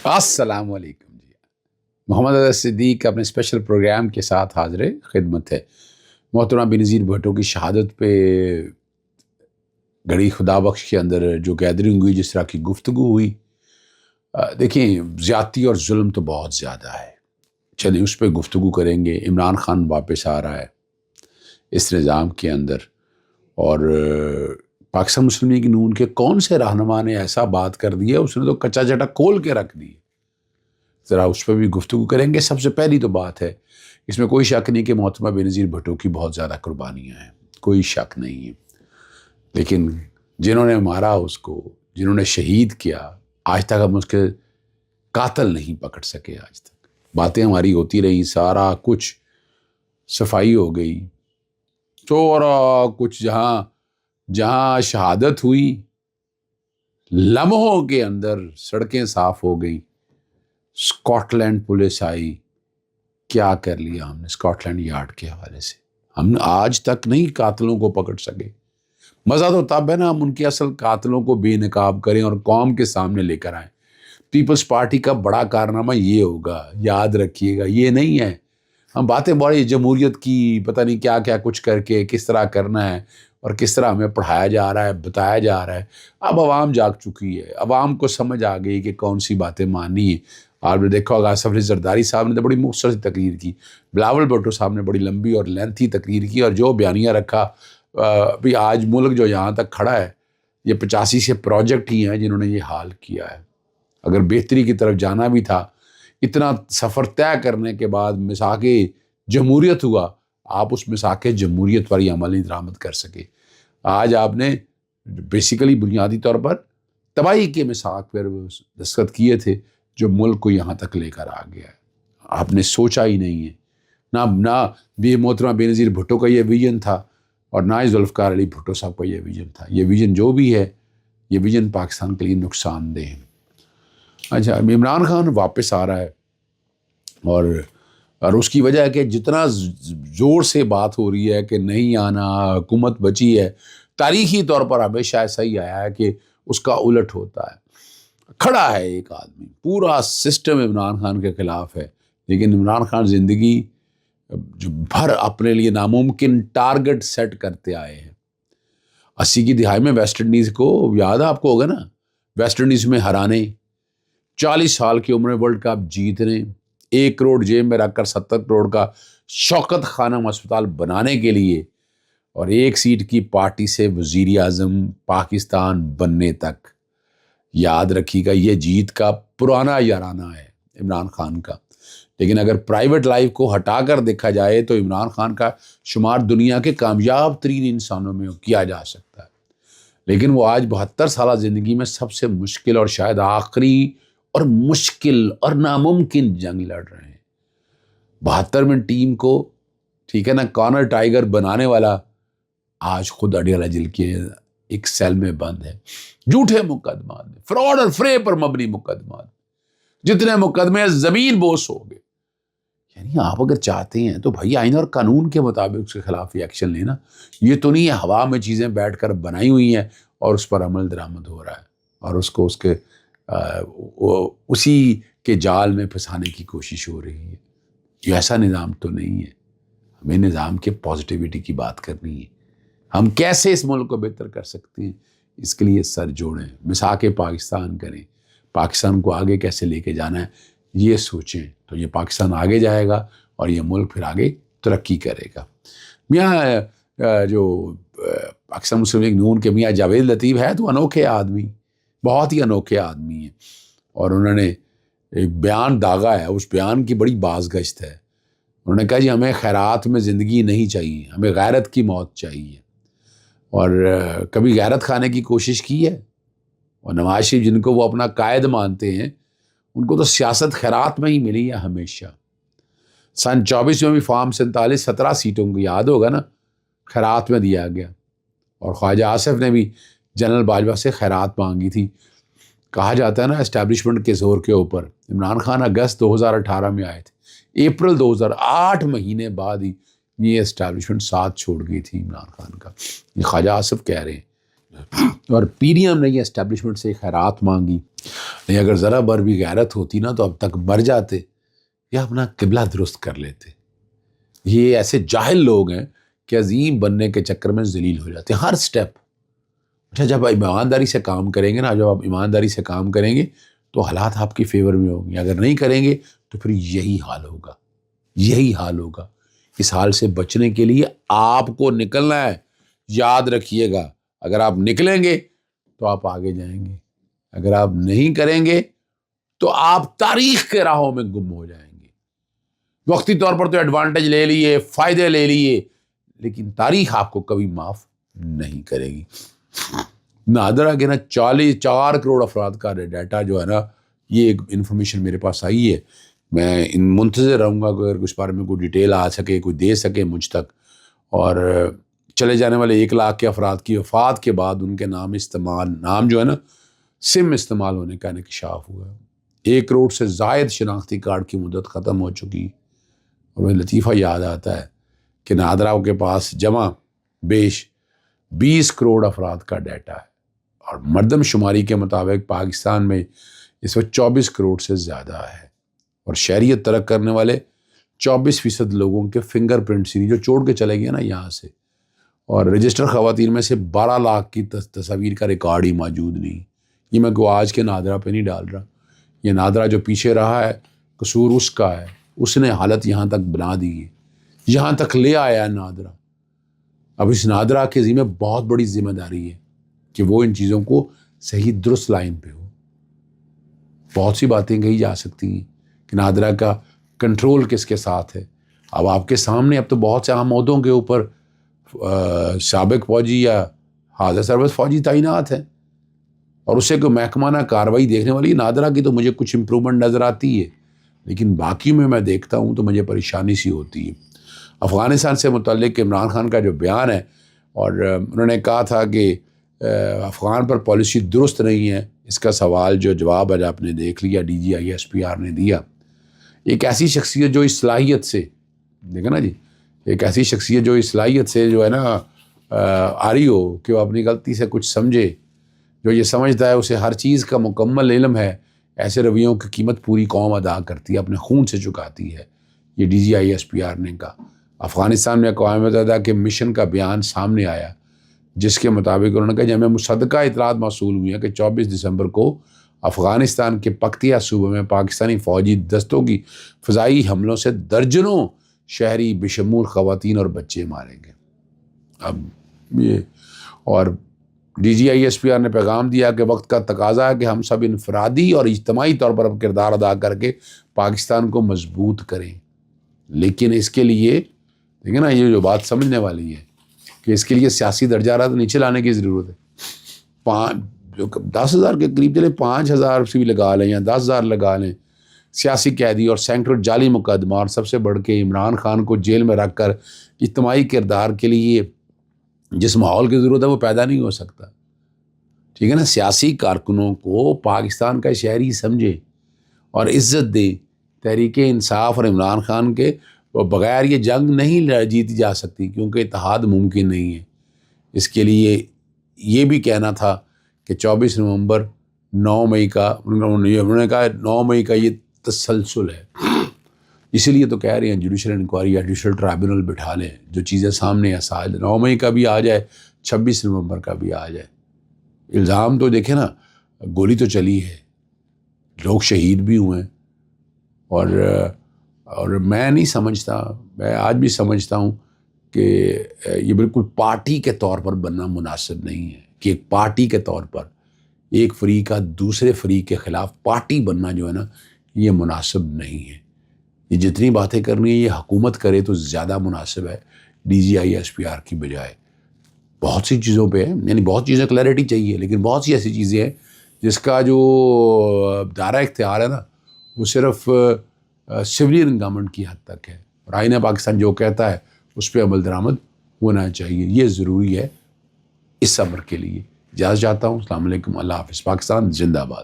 السلام علیکم جی، محمد اظہر صدیق اپنے اسپیشل پروگرام کے ساتھ حاضر خدمت ہے۔ محترمہ بینظیر بھٹو کی شہادت پہ گھڑی خدا بخش کے اندر جو گیدرنگ ہوئی، جس طرح کی گفتگو ہوئی، دیکھیں زیادتی اور ظلم تو بہت زیادہ ہے، چلیں اس پہ گفتگو کریں گے۔ عمران خان واپس آ رہا ہے اس نظام کے اندر، اور پاکستان مسلم لیگ نون کے کون سے رہنما نے ایسا بات کر دی ہے، اس نے تو کچا چٹا کھول کے رکھ دی، ذرا اس پہ بھی گفتگو کریں گے۔ سب سے پہلی تو بات ہے، اس میں کوئی شک نہیں کہ محترمہ بینظیر بھٹو کی بہت زیادہ قربانیاں ہیں، کوئی شک نہیں ہے، لیکن جنہوں نے مارا اس کو، جنہوں نے شہید کیا، آج تک ہم اس کے قاتل نہیں پکڑ سکے۔ آج تک باتیں ہماری ہوتی رہی، سارا کچھ صفائی ہو گئی، چورا کچھ جہاں جہاں شہادت ہوئی لمحوں کے اندر سڑکیں صاف ہو گئی۔ اسکاٹ لینڈ پولیس آئی، کیا کر لیا ہم نے اسکاٹ لینڈ یارڈ کے حوالے سے؟ ہم آج تک نہیں قاتلوں کو پکڑ سکے۔ مزہ تو تب ہے نا ہم ان کے اصل قاتلوں کو بے نقاب کریں اور قوم کے سامنے لے کر آئیں۔ پیپلز پارٹی کا بڑا کارنامہ یہ ہوگا، یاد رکھیے گا، یہ نہیں ہے ہم باتیں بڑی جمہوریت کی پتہ نہیں کیا کیا کچھ کر کے کس طرح کرنا ہے اور کس طرح ہمیں پڑھایا جا رہا ہے، بتایا جا رہا ہے۔ اب عوام جاگ چکی ہے، عوام کو سمجھ آ گئی کہ کون سی باتیں ماننی ہیں۔ آپ نے دیکھا ہوگا آصف علی زرداری صاحب نے تو بڑی مختصر سی تقریر کی، بلاول بھٹو صاحب نے بڑی لمبی اور لینتھی تقریر کی، اور جو بیانیہ رکھا، ابھی آج ملک جو یہاں تک کھڑا ہے، یہ 85 سے پروجیکٹ ہی ہیں جنہوں نے یہ حال کیا ہے۔ اگر بہتری کی طرف جانا بھی تھا، اتنا سفر طے کرنے کے بعد مساق جمہوریت ہوا، آپ اس مساق جمہوریت پر یہ عمل نہیں درآمد کر سکے۔ آج آپ نے بیسیکلی بنیادی طور پر تباہی کے مساق پر دستخط کیے تھے جو ملک کو یہاں تک لے کر آ گیا ہے۔ آپ نے سوچا ہی نہیں ہے، نہ بھی محترمہ بینظیر بھٹو کا یہ ویژن تھا، اور نہ ہی ذوالفقار علی بھٹو صاحب کا یہ ویژن تھا۔ یہ ویژن جو بھی ہے، یہ ویژن پاکستان کے لیے نقصان دہ ہے۔ اچھا، عمران خان واپس آ رہا ہے، اور اس کی وجہ ہے کہ جتنا زور سے بات ہو رہی ہے کہ نہیں آنا، حکومت بچی ہے، تاریخی طور پر ہمیشہ ایسا ہی آیا ہے کہ اس کا الٹ ہوتا ہے۔ کھڑا ہے ایک آدمی، پورا سسٹم عمران خان کے خلاف ہے، لیکن عمران خان زندگی جو بھر اپنے لیے ناممکن ٹارگٹ سیٹ کرتے آئے ہیں۔ 80 کی دہائی میں ویسٹ انڈیز کو یاد ہے آپ کو، ہوگا نا، ویسٹ انڈیز میں ہرانے، 40 سال کی عمر میں ورلڈ کپ جیتنے، 1 کروڑ جیب میں رکھ کر 70 کروڑ کا شوکت خانم ہسپتال بنانے کے لیے، اور 1 سیٹ کی پارٹی سے وزیر اعظم پاکستان بننے تک۔ یاد رکھیے گا، یہ جیت کا پرانا یارانہ ہے عمران خان کا۔ لیکن اگر پرائیویٹ لائف کو ہٹا کر دیکھا جائے تو عمران خان کا شمار دنیا کے کامیاب ترین انسانوں میں کیا جا سکتا ہے، لیکن وہ آج 72 سالہ زندگی میں سب سے مشکل اور شاید آخری اور مشکل اور ناممکن جنگ لڑ رہے ہیں۔ 72 میں ٹیم کو، ٹھیک ہے نا، کارنر ٹائیگر بنانے والا آج خود اڈیالہ جیل کے ایک سیل میں بند ہے۔ جھوٹے مقدمات، فراڈ اور فریب پر مبنی مقدمات، جتنے مقدمے زمین بوس ہو گئے۔ یعنی آپ اگر چاہتے ہیں تو بھائی آئین اور قانون کے مطابق اس کے خلاف ایکشن لینا۔ یہ تو نہیں ہے ہوا میں چیزیں بیٹھ کر بنائی ہوئی ہیں اور اس پر عمل درآمد ہو رہا ہے، اور اس کو اسی کے جال میں پھنسانے کی کوشش ہو رہی ہے۔ یہ ایسا نظام تو نہیں ہے۔ ہمیں نظام کے پازیٹیوٹی کی بات کرنی ہے، ہم کیسے اس ملک کو بہتر کر سکتے ہیں، اس کے لیے سر جوڑیں، مساق پاکستان کریں، پاکستان کو آگے کیسے لے کے جانا ہے یہ سوچیں، تو یہ پاکستان آگے جائے گا اور یہ ملک پھر آگے ترقی کرے گا۔ میاں جو پاکستان مسلم لیگ نون کے میاں جاوید لطیف ہے تو انوکھے آدمی، بہت ہی انوکھے آدمی ہیں، اور انہوں نے ایک بیان داغا ہے، اس بیان کی بڑی بازگشت ہے۔ انہوں نے کہا جی ہمیں خیرات میں زندگی نہیں چاہیے، ہمیں غیرت کی موت چاہیے، اور کبھی غیرت کھانے کی کوشش کی ہے؟ اور نواز شریف جن کو وہ اپنا قائد مانتے ہیں، ان کو تو سیاست خیرات میں ہی ملی ہے ہمیشہ۔ سن 24 میں بھی فارم 47 17 سیٹوں کو یاد ہوگا نا، خیرات میں دیا گیا، اور خواجہ آصف نے بھی جنرل باجوہ سے خیرات مانگی تھی۔ کہا جاتا ہے نا اسٹیبلشمنٹ کے زور کے اوپر عمران خان اگست 2018 میں آئے تھے، اپریل 2008 مہینے بعد ہی یہ اسٹیبلشمنٹ ساتھ چھوڑ گئی تھی عمران خان کا۔ یہ خواجہ آصف کہہ رہے ہیں اور پی ڈی ایم نے یہ اسٹیبلشمنٹ سے خیرات مانگی، نہیں اگر ذرا بر بھی غیرت ہوتی نا تو اب تک مر جاتے یا اپنا قبلہ درست کر لیتے۔ یہ ایسے جاہل لوگ ہیں کہ عظیم بننے کے چکر میں ذلیل ہو جاتے ہیں ہر سٹیپ۔ اچھا جب ایمانداری سے کام کریں گے نا، جب آپ ایمانداری سے کام کریں گے تو حالات آپ کی فیور میں ہوں گے، اگر نہیں کریں گے تو پھر یہی حال ہوگا، یہی حال ہوگا۔ اس حال سے بچنے کے لیے آپ کو نکلنا ہے۔ یاد رکھیے گا، اگر آپ نکلیں گے تو آپ آگے جائیں گے، اگر آپ نہیں کریں گے تو آپ تاریخ کے راہوں میں گم ہو جائیں گے۔ وقتی طور پر تو ایڈوانٹیج لے لیے، فائدے لے لیے، لیکن تاریخ آپ کو کبھی معاف نہیں کرے گی۔ نادرا کے نا 4 کروڑ افراد کا ڈیٹا جو ہے نا، یہ ایک انفارمیشن میرے پاس آئی ہے، میں منتظر رہوں گا کہ اگر اس بارے میں کوئی ڈیٹیل آ سکے، کوئی دے سکے مجھ تک۔ اور چلے جانے والے 1 لاکھ کے افراد کی وفات کے بعد ان کے نام جو ہے نا سم استعمال ہونے کا انکشاف ہوا ہے۔ 1 کروڑ سے زائد شناختی کارڈ کی مدت ختم ہو چکی، اور وہ لطیفہ یاد آتا ہے کہ نادرا کے پاس جمع بیش 20 کروڑ افراد کا ڈیٹا ہے، اور مردم شماری کے مطابق پاکستان میں اس وقت 24 کروڑ سے زیادہ ہے، اور شہریت ترک کرنے والے 24% لوگوں کے فنگر پرنٹس جو چھوڑ کے چلے گئے نا یہاں سے، اور رجسٹر خواتین میں سے 12 لاکھ کی تصاویر کا ریکارڈ ہی موجود نہیں۔ یہ میں کو آج کے نادرا پہ نہیں ڈال رہا، یہ نادرا جو پیچھے رہا ہے قصور اس کا ہے، اس نے حالت یہاں تک بنا دی ہے، یہاں تک لے آیا ہے نادرا۔ اب اس نادرا کے ذمہ بہت بڑی ذمہ داری ہے کہ وہ ان چیزوں کو صحیح درست لائن پہ ہو۔ بہت سی باتیں کہی جا سکتی ہیں کہ نادرا کا کنٹرول کس کے ساتھ ہے۔ اب آپ کے سامنے اب تو بہت سے اہم عہدوں کے اوپر سابق فوجی یا حاضر سربراہ فوجی تعینات ہیں، اور اسے کوئی محکمانہ کارروائی دیکھنے والی نادرا کی تو مجھے کچھ امپرومنٹ نظر آتی ہے، لیکن باقی میں دیکھتا ہوں تو مجھے پریشانی سی ہوتی ہے۔ افغانستان سے متعلق عمران خان کا جو بیان ہے، اور انہوں نے کہا تھا کہ افغان پر پالیسی درست نہیں ہے، اس کا سوال جو جواب آج آپ نے دیکھ لیا DGI/SPR نے دیا۔ ایک ایسی شخصیت جو اس صلاحیت سے دیکھا نا جی، ایک ایسی شخصیت جو اس صلاحیت سے جو ہے نا آ رہی ہو کہ وہ اپنی غلطی سے کچھ سمجھے، جو یہ سمجھتا ہے اسے ہر چیز کا مکمل علم ہے، ایسے رویوں کی قیمت پوری قوم ادا کرتی ہے، اپنے خون سے چکاتی ہے۔ یہ DGI/SPR نے کہا۔ افغانستان میں اقوام متحدہ کے مشن کا بیان سامنے آیا، جس کے مطابق انہوں نے کہا کہ ہمیں مصدقہ اطلاعات موصول ہوئی ہیں کہ 24 دسمبر کو افغانستان کے پکتیا صوبے میں پاکستانی فوجی دستوں کی فضائی حملوں سے درجنوں شہری بشمول خواتین اور بچے مارے گئے۔ اب یہ اور DGI/SPR نے پیغام دیا کہ وقت کا تقاضا ہے کہ ہم سب انفرادی اور اجتماعی طور پر اب کردار ادا کر کے پاکستان کو مضبوط کریں، لیکن اس کے لیے دیکھیں نا یہ جو بات سمجھنے والی ہے کہ اس کے لیے سیاسی درجہ حرارت نیچے لانے کی ضرورت ہے۔ 10,000 کے قریب چلے 5,000 سے بھی لگا لیں یا 10,000 لگا لیں سیاسی قیدی اور سینکڑوں جعلی مقدمہ، اور سب سے بڑھ کے عمران خان کو جیل میں رکھ کر اجتماعی کردار کے لیے جس ماحول کی ضرورت ہے وہ پیدا نہیں ہو سکتا۔ ٹھیک ہے نا، سیاسی کارکنوں کو پاکستان کا شہری سمجھے اور عزت دے۔ تحریک انصاف اور عمران خان کے بغیر یہ جنگ نہیں جیتی جا سکتی، کیونکہ اتحاد ممکن نہیں ہے۔ اس کے لیے یہ بھی کہنا تھا کہ 24 نومبر 9 مئی کا انہوں نے کہا 9 مئی کا یہ تسلسل ہے، اسی لیے تو کہہ رہے ہیں جوڈیشل انکوائری یا جوڈیشل ٹرائبونل بٹھا لیں، جو چیزیں سامنے ہیں سال 9 مئی کا بھی آ جائے، 26 نومبر کا بھی آ جائے۔ الزام تو دیکھیں نا، گولی تو چلی ہے، لوگ شہید بھی ہوئے ہیں، اور میں نہیں سمجھتا، میں آج بھی سمجھتا ہوں کہ یہ بالکل پارٹی کے طور پر بننا مناسب نہیں ہے، کہ ایک پارٹی کے طور پر ایک فریق کا دوسرے فریق کے خلاف پارٹی بننا جو ہے نا یہ مناسب نہیں ہے۔ یہ جتنی باتیں کرنی ہے یہ حکومت کرے تو زیادہ مناسب ہے DGI/SPR کی بجائے۔ بہت سی چیزوں پہ ہے، یعنی بہت چیزیں کلیئرٹی چاہیے، لیکن بہت سی ایسی چیزیں ہیں جس کا جو دائرہ اختیار ہے نا وہ صرف سویلین گورنمنٹ کی حد تک ہے، اور آئین پاکستان جو کہتا ہے اس پہ عمل درآمد ہونا چاہیے۔ یہ ضروری ہے اس امر کے لیے۔ اجازت چاہتا ہوں۔ السلام علیکم، اللہ حافظ۔ پاکستان زندہ باد۔